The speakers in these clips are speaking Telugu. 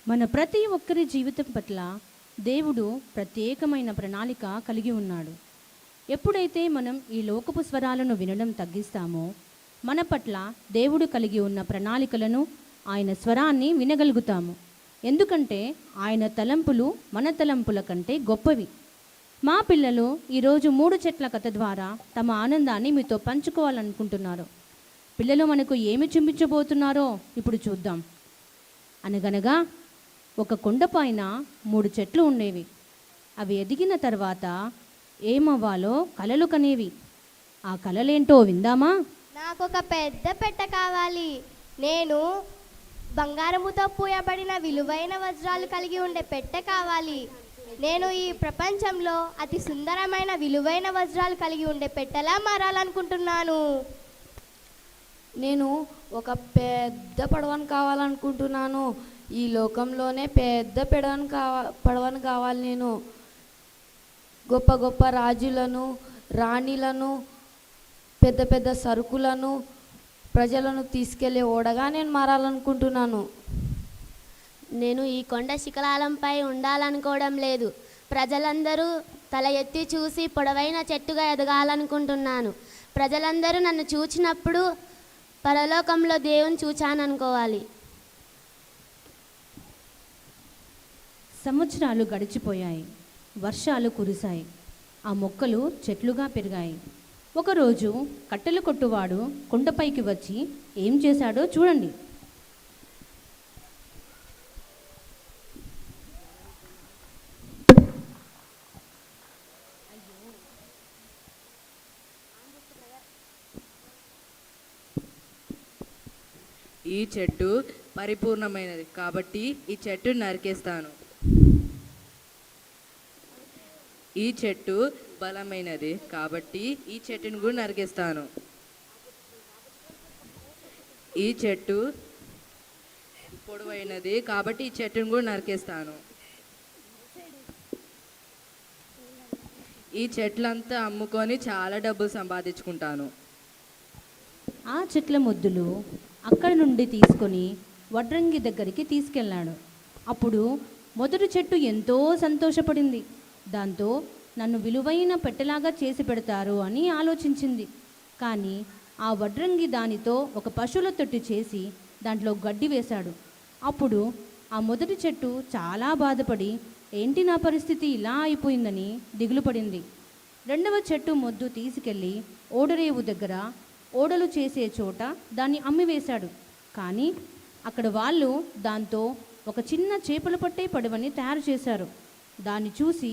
మన ప్రతి ఒక్కరి జీవితం పట్ల దేవుడు ప్రత్యేకమైన ప్రణాళిక కలిగి ఉన్నాడు. ఎప్పుడైతే మనం ఈ లోకపు స్వరాలను వినడం తగ్గిస్తామో మన పట్ల దేవుడు కలిగి ఉన్న ప్రణాళికలను, ఆయన స్వరాన్ని వినగలుగుతాము. ఎందుకంటే ఆయన తలంపులు మన తలంపుల కంటే గొప్పవి. మా పిల్లలు ఈరోజు 3 చెట్ల కథ ద్వారా తమ ఆనందాన్ని మీతో పంచుకోవాలనుకుంటున్నారు. పిల్లలు మనకు ఏమి చూపించబోతున్నారో ఇప్పుడు చూద్దాం. అనగనగా ఒక కొండపైన 3 చెట్లు ఉండేవి. అవి ఎదిగిన తర్వాత ఏమవ్వాలో కలలు కనేవి. ఆ కలలేంటో విందామా? నాకు ఒక పెద్ద పెట్టె కావాలి. నేను బంగారముతో పూయబడిన విలువైన వజ్రాలు కలిగి ఉండే పెట్టె కావాలి. నేను ఈ ప్రపంచంలో అతి సుందరమైన విలువైన వజ్రాలు కలిగి ఉండే పెట్టెలా మారాలనుకుంటున్నాను. నేను ఒక పెద్ద పడవను కావాలనుకుంటున్నాను. ఈ లోకంలోనే పెద్ద పడవను కావాలి. నేను గొప్ప గొప్ప రాజులను, రాణిలను, పెద్ద పెద్ద సరుకులను, ప్రజలను తీసుకెళ్లే ఓడగా నేను మారాలనుకుంటున్నాను. నేను ఈ కొండ శిఖరాలంపై ఉండాలనుకోవడం లేదు. ప్రజలందరూ తల ఎత్తి చూసి పొడవైన చెట్టుగా ఎదగాలనుకుంటున్నాను. ప్రజలందరూ నన్ను చూచినప్పుడు పరలోకంలో దేవుని చూచాననుకోవాలి. సంవత్సరాలు గడిచిపోయాయి. వర్షాలు కురిశాయి. ఆ మొక్కలు చెట్లుగా పెరిగాయి. ఒకరోజు కట్టెల కొట్టువాడు కొండపైకి వచ్చి ఏం చేశాడో చూడండి. ఈ చెట్టు పరిపూర్ణమైనది కాబట్టి ఈ చెట్టు నరికేస్తాను. ఈ చెట్టు బలమైనది కాబట్టి ఈ చెట్టును కూడా నరికేస్తాను. ఈ చెట్టు పొడవైనది కాబట్టి ఈ చెట్టును కూడా నరికేస్తాను. ఈ చెట్లంతా అమ్ముకొని చాలా డబ్బులు సంపాదించుకుంటాను. ఆ చెట్ల మొద్దులు అక్కడి నుండి తీసుకొని వడ్రంగి దగ్గరికి తీసుకెళ్ళాడు. అప్పుడు మొదటి చెట్టు ఎంతో సంతోషపడింది. దాంతో నన్ను విలువైన పెట్టెలాగా చేసి పెడతారు అని ఆలోచించింది. కానీ ఆ వడ్రంగి దానితో ఒక పశువుల తొట్టి చేసి దాంట్లో గడ్డి వేశాడు. అప్పుడు ఆ మొదటి చెట్టు చాలా బాధపడి ఏంటి నా పరిస్థితి ఇలా అయిపోయిందని దిగులు పడింది. రెండవ చెట్టు మొద్దు తీసుకెళ్ళి ఓడరేవు దగ్గర ఓడలు చేసే చోట దాన్ని అమ్మివేశాడు. కానీ అక్కడ వాళ్ళు దాంతో ఒక చిన్న చేపలు పట్టే పడవని తయారు చేశారు. దాన్ని చూసి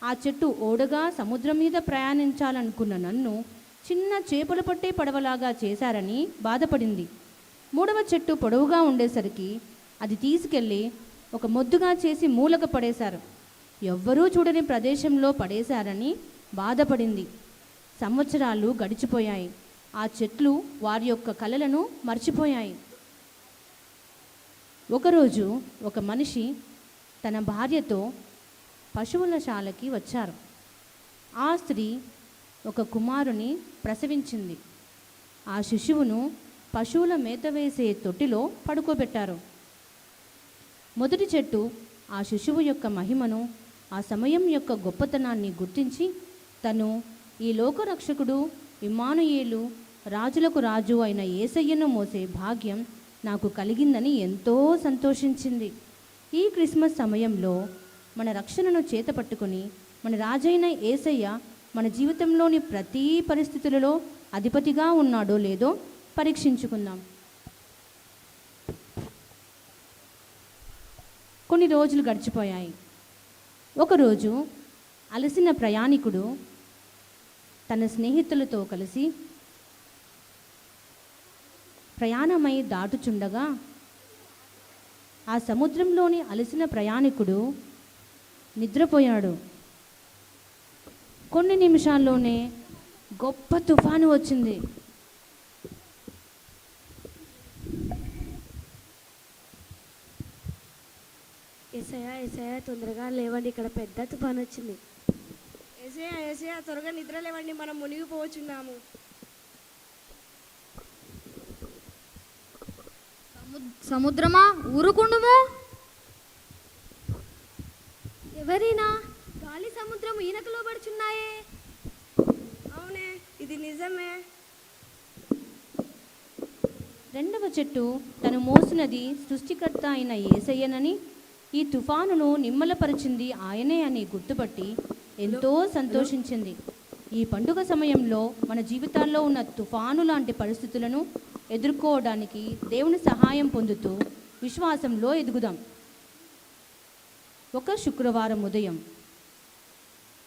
ఆ చెట్టు ఓడగా సముద్రం మీద ప్రయాణించాలనుకున్న నన్ను చిన్న చేపలు పట్టే పడవలాగా చేశారని బాధపడింది. మూడవ చెట్టు పొడవుగా ఉండేసరికి అది తీసుకెళ్ళి ఒక మొద్దుగా చేసి మూలక పడేశారు. ఎవ్వరూ చూడని ప్రదేశంలో పడేశారని బాధపడింది. సంవత్సరాలు గడిచిపోయాయి. ఆ చెట్లు వారి యొక్క కలలను మర్చిపోయాయి. ఒకరోజు ఒక మనిషి తన భార్యతో పశువుల శాలకి వచ్చారు. ఆ స్త్రీ ఒక కుమారుని ప్రసవించింది. ఆ శిశువును పశువుల మేత వేసే తొట్టిలో పడుకోబెట్టారు. మొదటి చెట్టు ఆ శిశువు యొక్క మహిమను, ఆ సమయం యొక్క గొప్పతనాన్ని గుర్తించి తను ఈ లోకరక్షకుడు ఇమ్మానుయేలు, రాజులకు రాజు అయిన యేసయ్యను మోసే భాగ్యం నాకు కలిగిందని ఎంతో సంతోషించింది. ఈ క్రిస్మస్ సమయంలో మన రక్షణను చేతపట్టుకొని మన రాజైన యేసయ్య మన జీవితంలోని ప్రతి పరిస్థితులలో అధిపతిగా ఉన్నాడో లేదో పరీక్షించుకుందాం. కొన్ని రోజులు గడిచిపోయాయి. ఒకరోజు అలసిన ప్రయాణికుడు తన స్నేహితులతో కలిసి ప్రయాణమై దాటుచుండగా ఆ సముద్రంలోని అలసిన ప్రయాణికుడు నిద్రపోయాడు. కొన్ని నిమిషాల్లోనే గొప్ప తుఫాను వచ్చింది. ఏసయ్య తొందరగా లేవండి, ఇక్కడ పెద్ద తుఫాను వచ్చింది. ఏసయ్య త్వరగా నిద్ర లేవండి, మనం మునిగిపోవచ్చున్నాము. సముద్రమా ఊరుకుండుము. ఎవరైనా గాలి సముద్రం ఈయనకు లోబడుచున్నాయే. అవునే, ఇది నిజమే. రెండవ చెట్టు తను మోసినది సృష్టికర్త అయిన యేసయ్యనని, ఈ తుఫానును నిమ్మలపరిచింది ఆయనే అని గుర్తుపట్టి ఎంతో సంతోషించింది. ఈ పండుగ సమయంలో మన జీవితాల్లో ఉన్న తుఫాను లాంటి పరిస్థితులను ఎదుర్కోవడానికి దేవుని సహాయం పొందుతూ విశ్వాసంలో ఎదుగుదాం. ఒక శుక్రవారం ఉదయం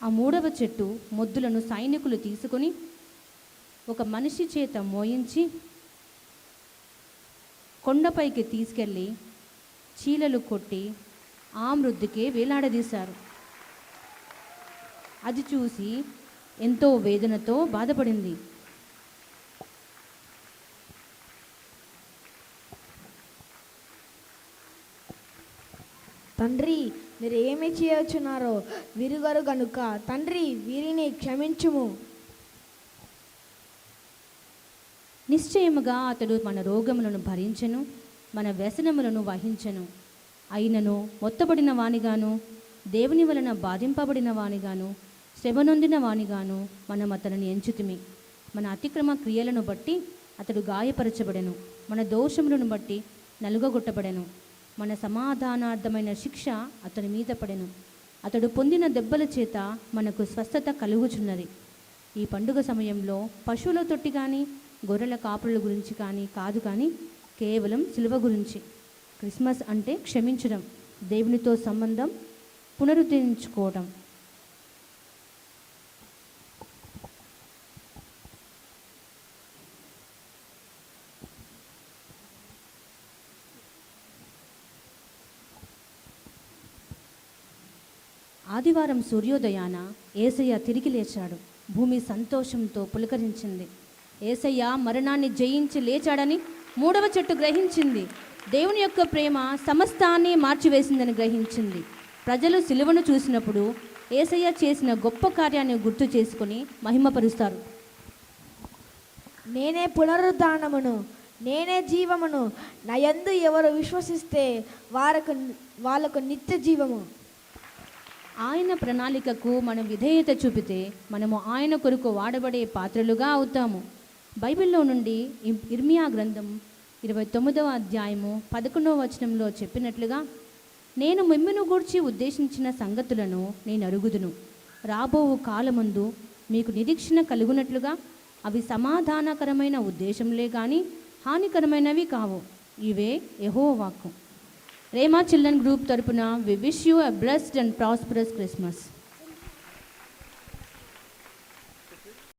ఆ మూడవ చెట్టు మొద్దులను సైనికులు తీసుకొని ఒక మనిషి చేత మోయించి కొండపైకి తీసుకెళ్ళి చీలలు కొట్టి ఆ మృద్దుకే వేలాడదీశారు. అది చూసి ఎంతో వేదనతో బాధపడింది. తండ్రి, మీరు ఏమి చేయవచ్చున్నారో విరుగరు గనుక తండ్రి వీరిని క్షమించుము. నిశ్చయముగా అతడు మన రోగములను భరించెను, మన వ్యసనములను వహించెను. అయినను మొత్తబడిన వానిగాను, దేవుని వలన బాధింపబడిన వానిగాను, శ్రమనొందిన వానిగాను మనం అతనిని ఎంచుతిమి. మన అతిక్రమ క్రియలను బట్టి అతడు గాయపరచబడెను, మన దోషములను బట్టి నలుగగొట్టబడెను. మన సమాధానార్థమైన శిక్ష అతని మీద పడెను. అతడు పొందిన దెబ్బల చేత మనకు స్వస్థత కలుగుచున్నది. ఈ పండుగ సమయంలో పశువుల తొట్టి కానీ గొర్రెల కాపుల గురించి కాదు కానీ కేవలం సిలువ గురించి. క్రిస్మస్ అంటే క్షమించడం, దేవునితో సంబంధం పునరుద్ధరించుకోవడం. ఆదివారం సూర్యోదయాన యేసయ్య తిరిగి లేచాడు. భూమి సంతోషంతో పులకరించింది. యేసయ్య మరణాన్ని జయించి లేచాడని మూడవ చెట్టు గ్రహించింది. దేవుని యొక్క ప్రేమ సమస్తాన్ని మార్చివేసిందని గ్రహించింది. ప్రజలు సిలువను చూసినప్పుడు యేసయ్య చేసిన గొప్ప కార్యాన్ని గుర్తు చేసుకుని మహిమపరుస్తారు. నేనే పునరుద్ధానమును, నేనే జీవమును. నా యందు ఎవరు విశ్వసిస్తే వాళ్ళకు నిత్య జీవము. ఆయన ప్రణాళికకు మనం విధేయత చూపితే మనము ఆయన కొరకు వాడబడే పాత్రలుగా అవుతాము. బైబిల్లో నుండి ఇర్మియా గ్రంథం 29వ అధ్యాయము 11వ వచనంలో చెప్పినట్లుగా, నేను మిమ్మును గూర్చి ఉద్దేశించిన సంగతులను నేను అరుగుదును. రాబోవు కాలమందు మీకు నిరీక్షణ కలుగునట్లుగా అవి సమాధానకరమైన ఉద్దేశంలే కానీ హానికరమైనవి కావు. ఇవే యెహోవా వాక్కు. రేమా చిల్డ్రన్ గ్రూప్ తరపున we wish you a blessed and prosperous Christmas.